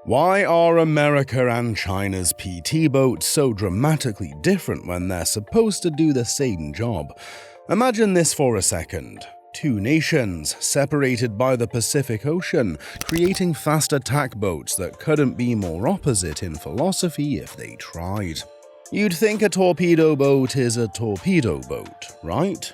Why are America and China's PT boats so dramatically different when they're supposed to do the same job? Imagine this for a second. Two nations, separated by the Pacific Ocean, creating fast attack boats that couldn't be more opposite in philosophy if they tried. You'd think a torpedo boat is a torpedo boat, right?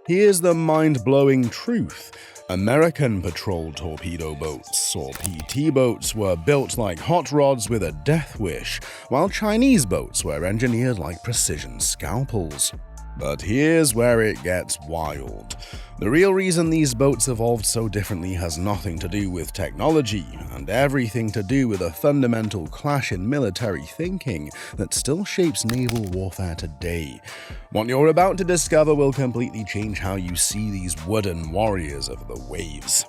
Here's the mind-blowing truth. American patrol torpedo boats, or PT boats, were built like hot rods with a death wish, while Chinese boats were engineered like precision scalpels. But here's where it gets wild. The real reason these boats evolved so differently has nothing to do with technology, and everything to do with a fundamental clash in military thinking that still shapes naval warfare today. What you're about to discover will completely change how you see these wooden warriors of the waves.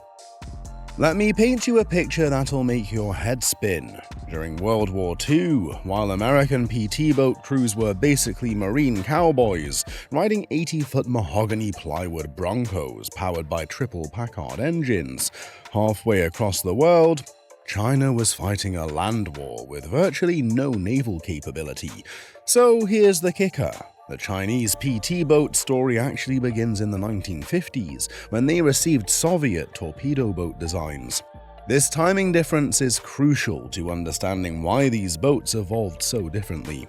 Let me paint you a picture that'll make your head spin. During World War II, while American PT boat crews were basically marine cowboys, riding 80-foot mahogany plywood Broncos powered by triple Packard engines, halfway across the world, China was fighting a land war with virtually no naval capability. So here's the kicker. The Chinese PT boat story actually begins in the 1950s, when they received Soviet torpedo boat designs. This timing difference is crucial to understanding why these boats evolved so differently.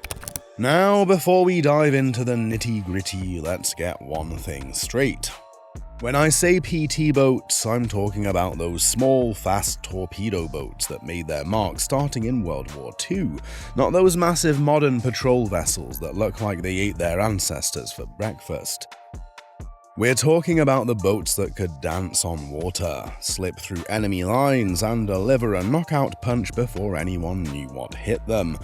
Now, before we dive into the nitty-gritty, let's get one thing straight. When I say PT boats, I'm talking about those small, fast torpedo boats that made their mark starting in World War II, not those massive modern patrol vessels that look like they ate their ancestors for breakfast. We're talking about the boats that could dance on water, slip through enemy lines, and deliver a knockout punch before anyone knew what hit them.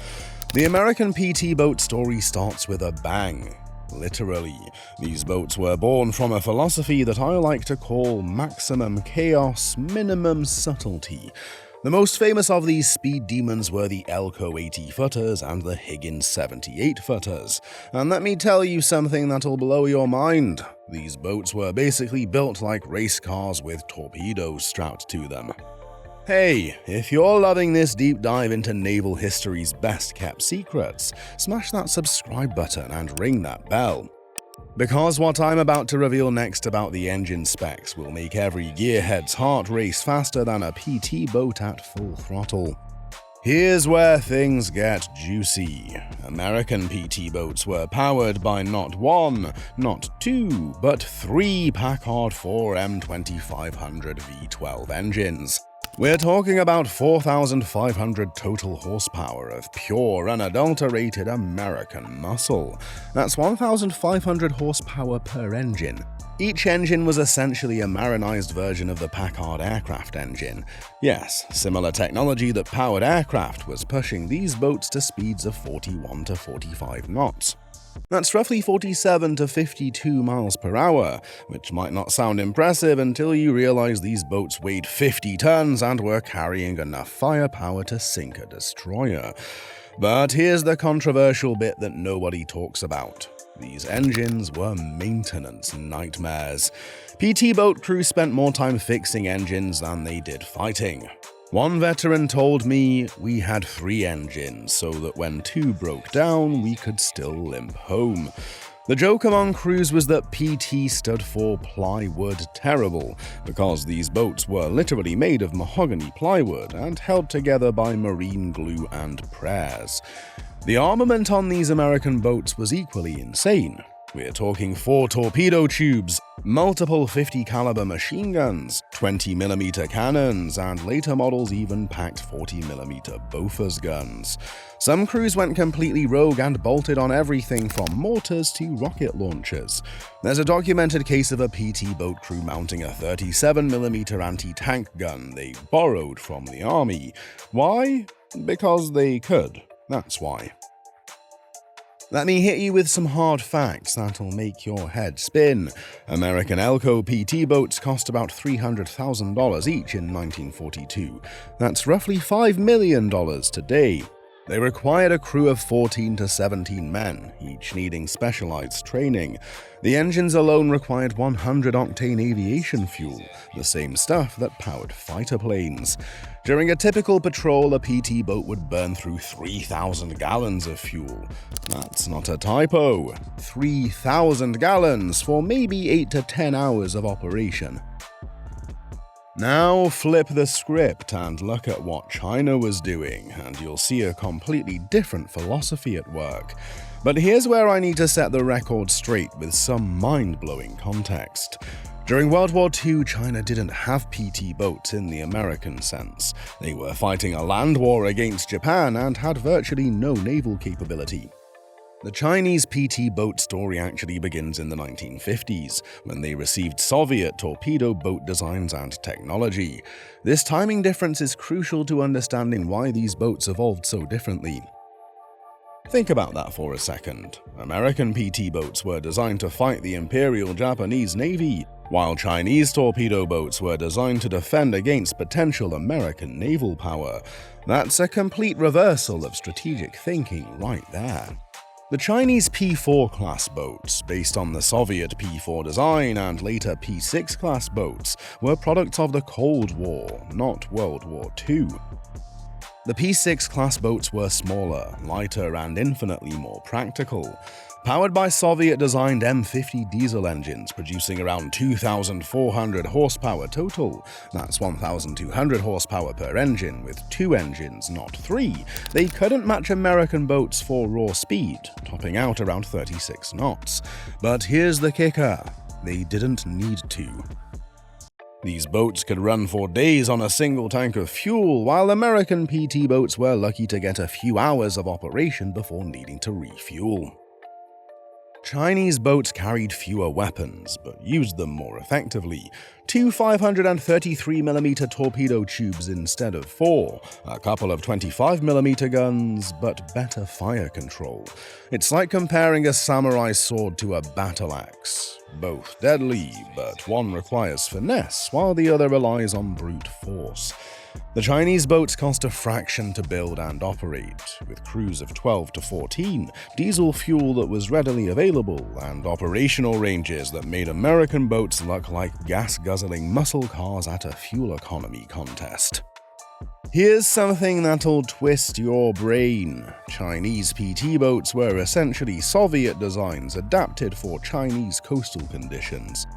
The American PT boat story starts with a bang. Literally, these boats were born from a philosophy that I like to call maximum chaos, minimum subtlety. The most famous of these speed demons were the Elco 80-footers and the Higgins 78-footers. And let me tell you something that'll blow your mind. These boats were basically built like race cars with torpedoes strapped to them. Hey, if you're loving this deep dive into naval history's best-kept secrets, smash that subscribe button and ring that bell. Because what I'm about to reveal next about the engine specs will make every gearhead's heart race faster than a PT boat at full throttle. Here's where things get juicy. American PT boats were powered by not one, not two, but three Packard 4M2500 V12 engines. We're talking about 4,500 total horsepower of pure, unadulterated American muscle. That's 1,500 horsepower per engine. Each engine was essentially a marinized version of the Packard aircraft engine. Yes, similar technology that powered aircraft was pushing these boats to speeds of 41 to 45 knots. That's roughly 47 to 52 miles per hour, which might not sound impressive until you realize these boats weighed 50 tons and were carrying enough firepower to sink a destroyer. But here's the controversial bit that nobody talks about. These engines were maintenance nightmares. PT boat crews spent more time fixing engines than they did fighting. One veteran told me we had 3 engines so that when 2 broke down, we could still limp home. The joke among crews was that PT stood for plywood terrible, because these boats were literally made of mahogany plywood and held together by marine glue and prayers. The armament on these American boats was equally insane. We're talking 4 torpedo tubes, multiple 50 caliber machine guns, 20mm cannons, and later models even packed 40mm Bofors guns. Some crews went completely rogue and bolted on everything from mortars to rocket launchers. There's a documented case of a PT boat crew mounting a 37mm anti-tank gun they borrowed from the army. Why? Because they could. That's why. Let me hit you with some hard facts that'll make your head spin. American Elco PT boats cost about $300,000 each in 1942. That's roughly $5 million today. They required a crew of 14 to 17 men, each needing specialized training. The engines alone required 100-octane aviation fuel, the same stuff that powered fighter planes. During a typical patrol, a PT boat would burn through 3,000 gallons of fuel. That's not a typo. 3,000 gallons for maybe 8 to 10 hours of operation. Now flip the script and look at what China was doing, and you'll see a completely different philosophy at work. But here's where I need to set the record straight with some mind-blowing context. During World War II, China didn't have PT boats in the American sense. They were fighting a land war against Japan and had virtually no naval capability. The Chinese PT boat story actually begins in the 1950s, when they received Soviet torpedo boat designs and technology. This timing difference is crucial to understanding why these boats evolved so differently. Think about that for a second. American PT boats were designed to fight the Imperial Japanese Navy, while Chinese torpedo boats were designed to defend against potential American naval power. That's a complete reversal of strategic thinking right there. The Chinese P-4 class boats, based on the Soviet P-4 design and later P-6 class boats, were products of the Cold War, not World War II. The P-6 class boats were smaller, lighter, and infinitely more practical. Powered by Soviet-designed M50 diesel engines producing around 2,400 horsepower total, that's 1,200 horsepower per engine with 2 engines, not 3, they couldn't match American boats for raw speed, topping out around 36 knots. But here's the kicker, they didn't need to. These boats could run for days on a single tank of fuel, while American PT boats were lucky to get a few hours of operation before needing to refuel. Chinese boats carried fewer weapons, but used them more effectively. 2 533mm torpedo tubes instead of 4, a couple of 25mm guns, but better fire control. It's like comparing a samurai sword to a battle axe. Both deadly, but one requires finesse, while the other relies on brute force. The Chinese boats cost a fraction to build and operate, with crews of 12 to 14, diesel fuel that was readily available, and operational ranges that made American boats look like gas-guzzling muscle cars at a fuel economy contest. Here's something that'll twist your brain. Chinese PT boats were essentially Soviet designs adapted for Chinese coastal conditions.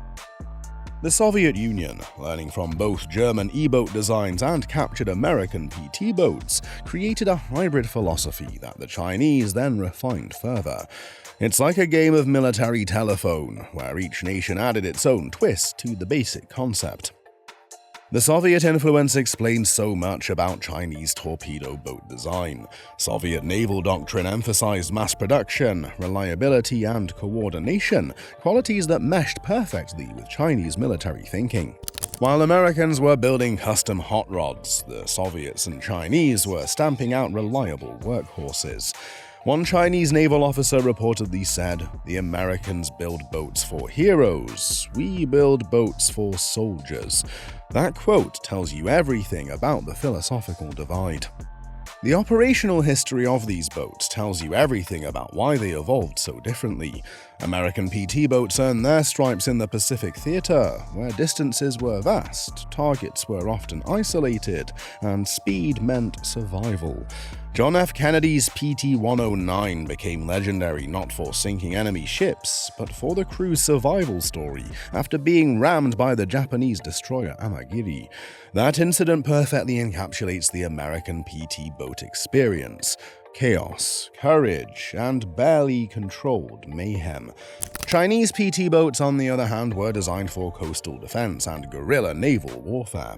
The Soviet Union, learning from both German E-boat designs and captured American PT boats, created a hybrid philosophy that the Chinese then refined further. It's like a game of military telephone, where each nation added its own twist to the basic concept. The Soviet influence explains so much about Chinese torpedo boat design. Soviet naval doctrine emphasized mass production, reliability, and coordination, qualities that meshed perfectly with Chinese military thinking. While Americans were building custom hot rods, the Soviets and Chinese were stamping out reliable workhorses. One Chinese naval officer reportedly said, "The Americans build boats for heroes, we build boats for soldiers." That quote tells you everything about the philosophical divide. The operational history of these boats tells you everything about why they evolved so differently. American PT boats earned their stripes in the Pacific Theater, where distances were vast, targets were often isolated, and speed meant survival. John F. Kennedy's PT-109 became legendary not for sinking enemy ships, but for the crew's survival story after being rammed by the Japanese destroyer Amagiri. That incident perfectly encapsulates the American PT boat experience. Chaos, courage, and barely controlled mayhem. Chinese PT boats, on the other hand, were designed for coastal defense and guerrilla naval warfare.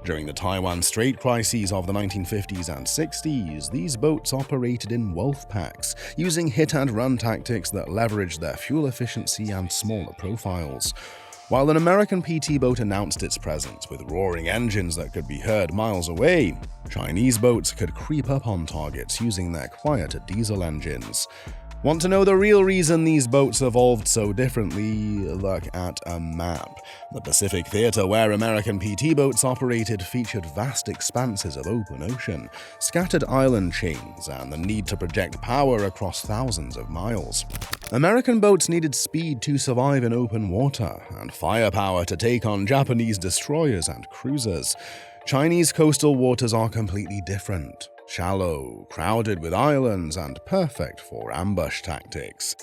During the Taiwan Strait crises of the 1950s and 60s, these boats operated in wolf packs, using hit-and-run tactics that leveraged their fuel efficiency and smaller profiles. While an American PT boat announced its presence with roaring engines that could be heard miles away, Chinese boats could creep up on targets using their quieter diesel engines. Want to know the real reason these boats evolved so differently? Look at a map. The Pacific Theater where American PT boats operated featured vast expanses of open ocean, scattered island chains, and the need to project power across thousands of miles. American boats needed speed to survive in open water, and firepower to take on Japanese destroyers and cruisers. Chinese coastal waters are completely different. Shallow, crowded with islands, and perfect for ambush tactics.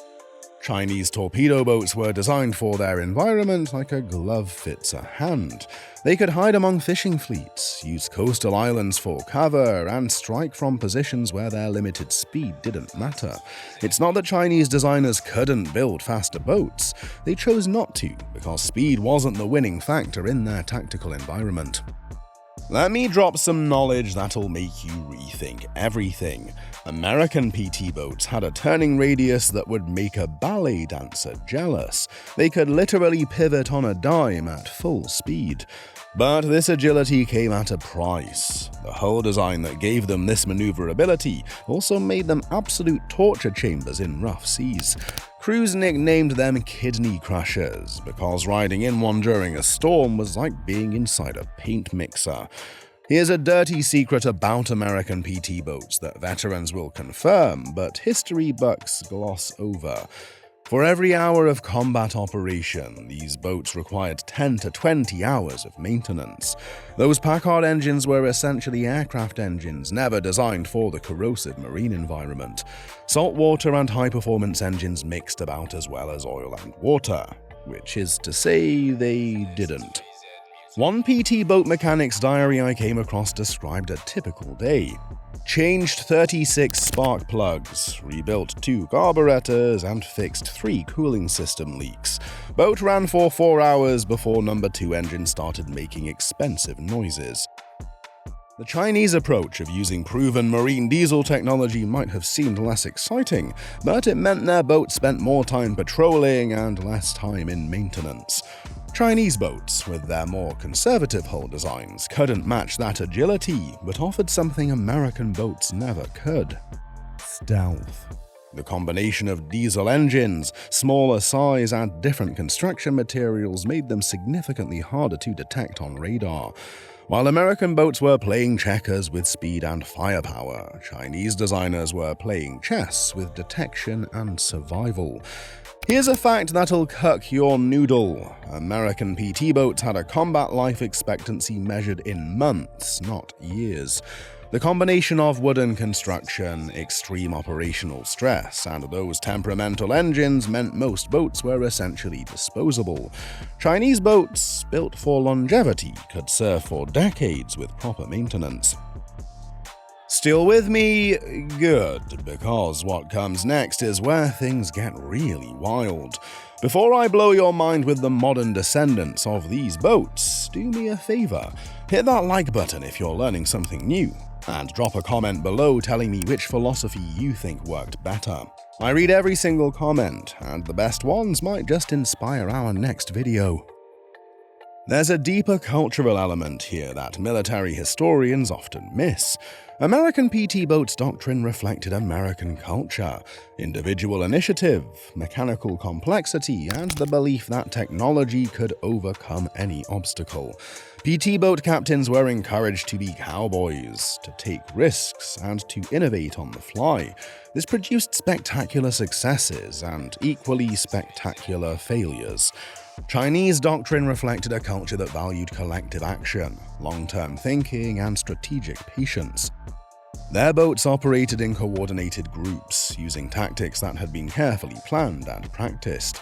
Chinese torpedo boats were designed for their environment like a glove fits a hand. They could hide among fishing fleets, use coastal islands for cover, and strike from positions where their limited speed didn't matter. It's not that Chinese designers couldn't build faster boats, they chose not to because speed wasn't the winning factor in their tactical environment. Let me drop some knowledge that'll make you rethink everything. American PT boats had a turning radius that would make a ballet dancer jealous. They could literally pivot on a dime at full speed. But this agility came at a price. The hull design that gave them this maneuverability also made them absolute torture chambers in rough seas. Crews nicknamed them kidney crushers because riding in one during a storm was like being inside a paint mixer. Here's a dirty secret about American PT boats that veterans will confirm, but history bucks gloss over. For every hour of combat operation, these boats required 10 to 20 hours of maintenance. Those Packard engines were essentially aircraft engines, never designed for the corrosive marine environment. Salt water and high-performance engines mixed about as well as oil and water, which is to say they didn't. One PT boat mechanic's diary I came across described a typical day. Changed 36 spark plugs, rebuilt 2 carburetors, and fixed 3 cooling system leaks. Boat ran for 4 hours before number 2 engine started making expensive noises. The Chinese approach of using proven marine diesel technology might have seemed less exciting, but it meant their boat spent more time patrolling and less time in maintenance. Chinese boats, with their more conservative hull designs, couldn't match that agility, but offered something American boats never could: stealth. The combination of diesel engines, smaller size, and different construction materials made them significantly harder to detect on radar. While American boats were playing checkers with speed and firepower, Chinese designers were playing chess with detection and survival. Here's a fact that'll cuck your noodle. American PT boats had a combat life expectancy measured in months, not years. The combination of wooden construction, extreme operational stress, and those temperamental engines meant most boats were essentially disposable. Chinese boats, built for longevity, could serve for decades with proper maintenance. Still with me? Good, because what comes next is where things get really wild. Before I blow your mind with the modern descendants of these boats, do me a favor, hit that like button if you're learning something new, and drop a comment below telling me which philosophy you think worked better. I read every single comment, and the best ones might just inspire our next video. There's a deeper cultural element here that military historians often miss. American PT boats' doctrine reflected American culture, individual initiative, mechanical complexity, and the belief that technology could overcome any obstacle. PT boat captains were encouraged to be cowboys, to take risks, and to innovate on the fly. This produced spectacular successes and equally spectacular failures. Chinese doctrine reflected a culture that valued collective action, long-term thinking, and strategic patience. Their boats operated in coordinated groups, using tactics that had been carefully planned and practiced.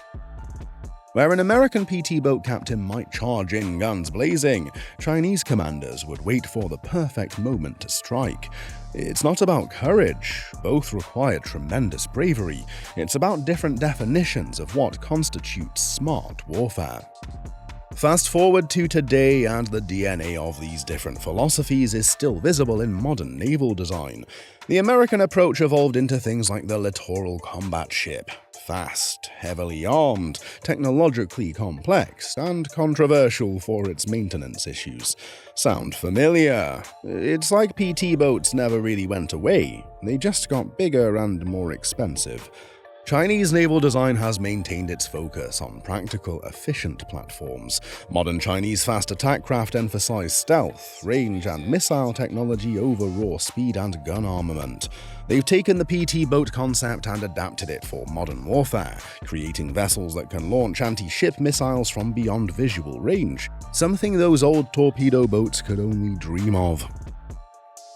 Where an American PT boat captain might charge in guns blazing, Chinese commanders would wait for the perfect moment to strike. It's not about courage, both require tremendous bravery. It's about different definitions of what constitutes smart warfare. Fast forward to today, and the DNA of these different philosophies is still visible in modern naval design. The American approach evolved into things like the littoral combat ship. Fast, heavily armed, technologically complex, and controversial for its maintenance issues. Sound familiar? It's like PT boats never really went away, they just got bigger and more expensive. Chinese naval design has maintained its focus on practical, efficient platforms. Modern Chinese fast attack craft emphasize stealth, range, and missile technology over raw speed and gun armament. They've taken the PT boat concept and adapted it for modern warfare, creating vessels that can launch anti-ship missiles from beyond visual range, something those old torpedo boats could only dream of.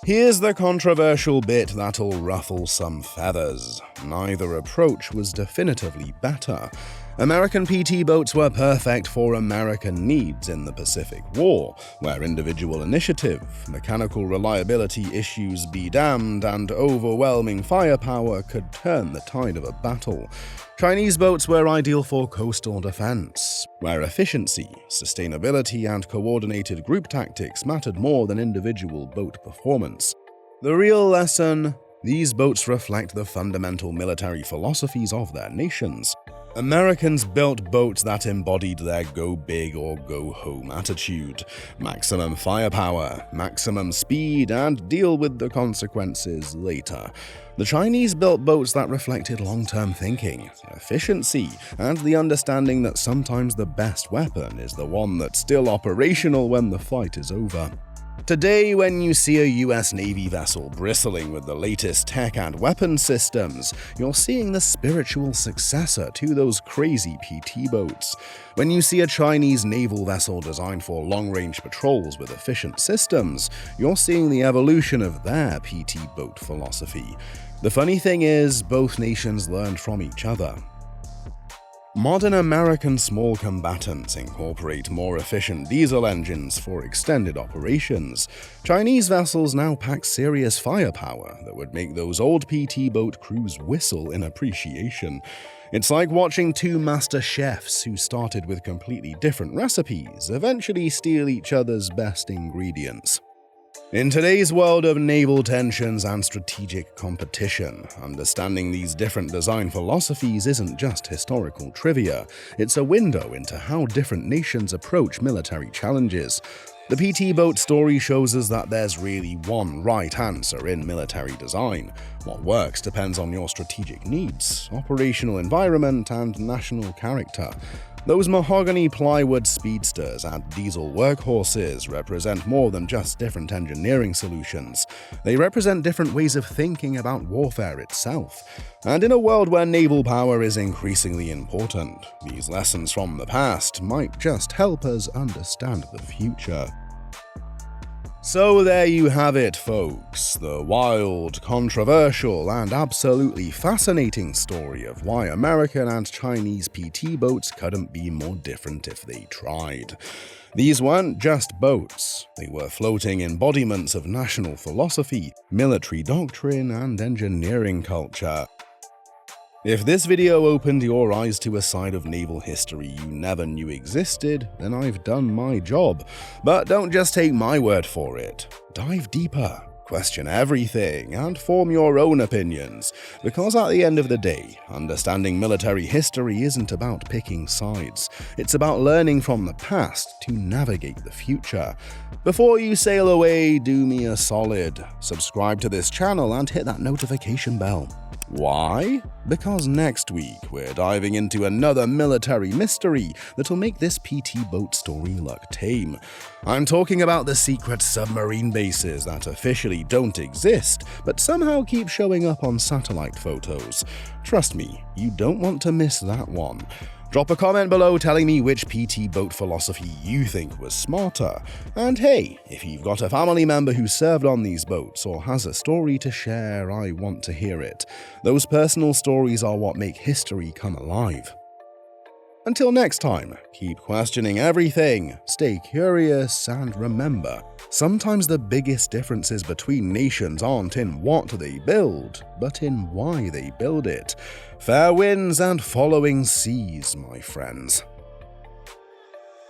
Here's the controversial bit that'll ruffle some feathers. Neither approach was definitively better. American PT boats were perfect for American needs in the Pacific War, where individual initiative, mechanical reliability issues be damned, and overwhelming firepower could turn the tide of a battle. Chinese boats were ideal for coastal defense, where efficiency, sustainability, and coordinated group tactics mattered more than individual boat performance. The real lesson: these boats reflect the fundamental military philosophies of their nations. Americans built boats that embodied their go big or go home attitude. Maximum firepower, maximum speed, and deal with the consequences later. The Chinese built boats that reflected long-term thinking, efficiency, and the understanding that sometimes the best weapon is the one that's still operational when the fight is over. Today, when you see a US Navy vessel bristling with the latest tech and weapon systems, you're seeing the spiritual successor to those crazy PT boats. When you see a Chinese naval vessel designed for long-range patrols with efficient systems, you're seeing the evolution of their PT boat philosophy. The funny thing is, both nations learned from each other. Modern American small combatants incorporate more efficient diesel engines for extended operations. Chinese vessels now pack serious firepower that would make those old PT boat crews whistle in appreciation. It's like watching two master chefs who started with completely different recipes eventually steal each other's best ingredients. In today's world of naval tensions and strategic competition, understanding these different design philosophies isn't just historical trivia, it's a window into how different nations approach military challenges. The PT boat story shows us that there's really one right answer in military design. What works depends on your strategic needs, operational environment, and national character. Those mahogany plywood speedsters and diesel workhorses represent more than just different engineering solutions. They represent different ways of thinking about warfare itself. And in a world where naval power is increasingly important, these lessons from the past might just help us understand the future. So there you have it, folks, the wild, controversial, and absolutely fascinating story of why American and Chinese PT boats couldn't be more different if they tried. These weren't just boats, they were floating embodiments of national philosophy, military doctrine, and engineering culture. If this video opened your eyes to a side of naval history you never knew existed, then I've done my job. But don't just take my word for it. Dive deeper, question everything, and form your own opinions. Because at the end of the day, understanding military history isn't about picking sides. It's about learning from the past to navigate the future. Before you sail away, do me a solid. Subscribe to this channel and hit that notification bell. Why? Because next week we're diving into another military mystery that'll make this PT boat story look tame. I'm talking about the secret submarine bases that officially don't exist, but somehow keep showing up on satellite photos. Trust me, you don't want to miss that one. Drop a comment below telling me which PT boat philosophy you think was smarter. And hey, if you've got a family member who served on these boats or has a story to share, I want to hear it. Those personal stories are what make history come alive. Until next time, keep questioning everything, stay curious, and remember, sometimes the biggest differences between nations aren't in what they build, but in why they build it. Fair winds and following seas, my friends.